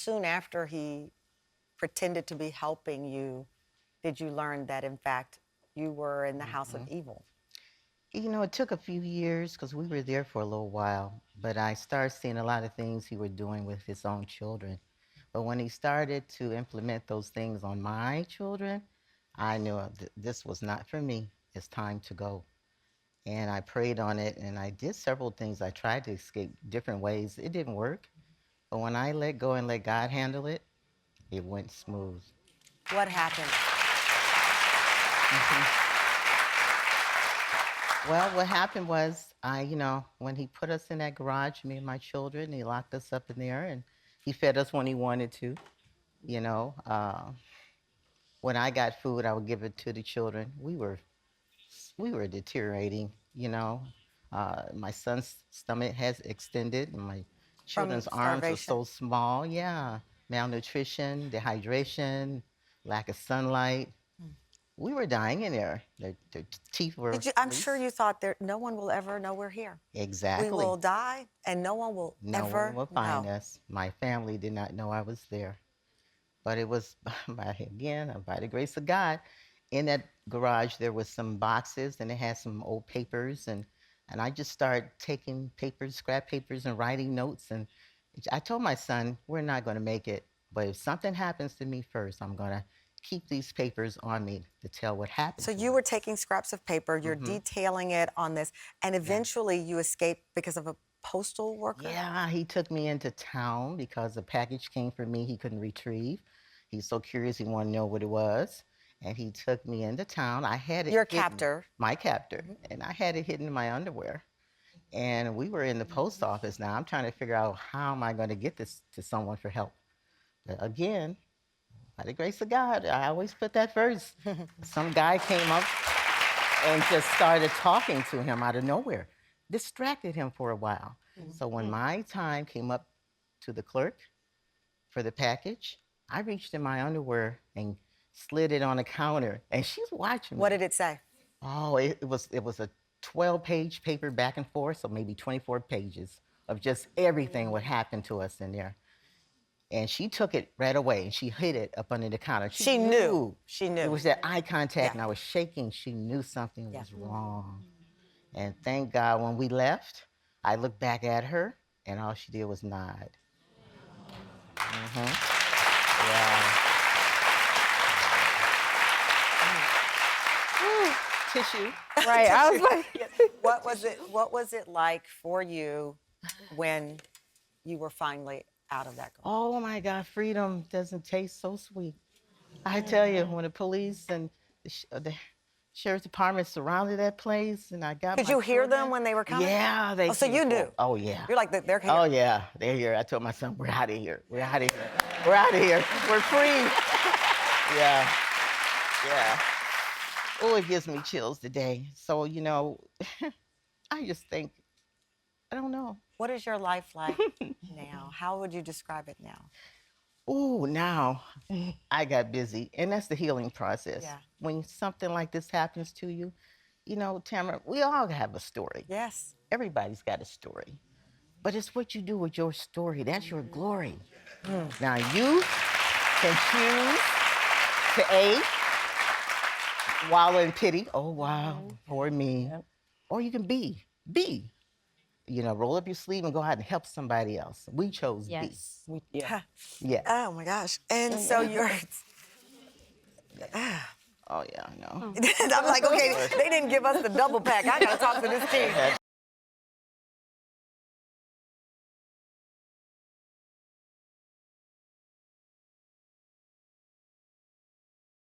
soon after he pretended to be helping you did you learn that, in fact, you were in the house of evil? You know, it took a few years because we were there for a little while, but I started seeing a lot of things he was doing with his own children. But when he started to implement those things on my children, I knew this was not for me. It's time to go. And I prayed on it and I did several things. I tried to escape different ways. It didn't work. But when I let go and let God handle it, it went smooth. What happened? Well, what happened was, when he put us in that garage, me and my children, he locked us up in there, and he fed us when he wanted to. You know, when I got food, I would give it to the children. We were deteriorating. My son's stomach has extended, and my From children's arms were starvation. so small. Yeah, malnutrition, dehydration, lack of sunlight. We were dying in there. Their teeth were I'm sure loose. you thought no one will ever know we're here. We Exactly. will die, and no one will No ever one will find know. us. My family did not know I was there. But it was, by the grace of God. In that garage, there was some boxes, and it had some old papers, and I just started taking papers, scrap papers, and writing notes. And I told my son, we're not going to make it, but if something happens to me first, I'm going to keep these papers on me to tell what happened So to you us. were taking scraps of paper, you're detailing it on this, and Yeah. eventually you escaped because of a postal worker? Yeah, he took me into town because a package came for me he couldn't retrieve. He's so curious, he wanted to know what it was. And he took me into town. I had it Your hidden, captor. my captor, and I had it hidden in my underwear. And we were in the post office now. I'm trying to figure out how am I going to get this to someone for help. But again, by the grace of God, I always put that first. Some guy came up and just started talking to him out of nowhere, distracted him for a while. So when my time came up to the clerk for the package, I reached in my underwear and slid it on the counter, and she's watching me. What did it say? Oh, it was a 12-page paper back and forth, so maybe 24 pages of just everything what happened to us in there. And she took it right away and she hid it up under the counter. She knew. She It knew. was that eye contact, and Yeah. I was shaking. She knew something Yeah. was wrong. And thank God when we left, I looked back at her, and all she did was nod. Yeah. Tissue. Right. I was like, What was it like for you when you were finally out of that garage? Oh my God, freedom doesn't taste so sweet. I tell you, when the police and the sheriff's department surrounded that place, and I got Did my you hear them children. when they were coming? Yeah, they Oh, so came you for- knew. Oh yeah. You're like, they're here. Oh yeah, they're here. I told my son, we're out of here. We're out of here. We're out of here. We're free. Yeah. Yeah. Oh, it gives me chills today. So, I just think, I don't know. What is your life like now? How would you describe it now? Oh, now I got busy. And that's the healing process. Yeah. When something like this happens to you, Tamron, we all have a story. Yes. Everybody's got a story. But it's what you do with your story. That's your glory. Now, you can choose to A, wallow in pity. Oh, wow, poor me. Or you can B, roll up your sleeve and go out and help somebody else. We chose yes. B. Yeah. Yeah. Oh my gosh. And so you're. Oh, yeah, I know. I'm like, okay, they didn't give us the double pack. I gotta talk to this team.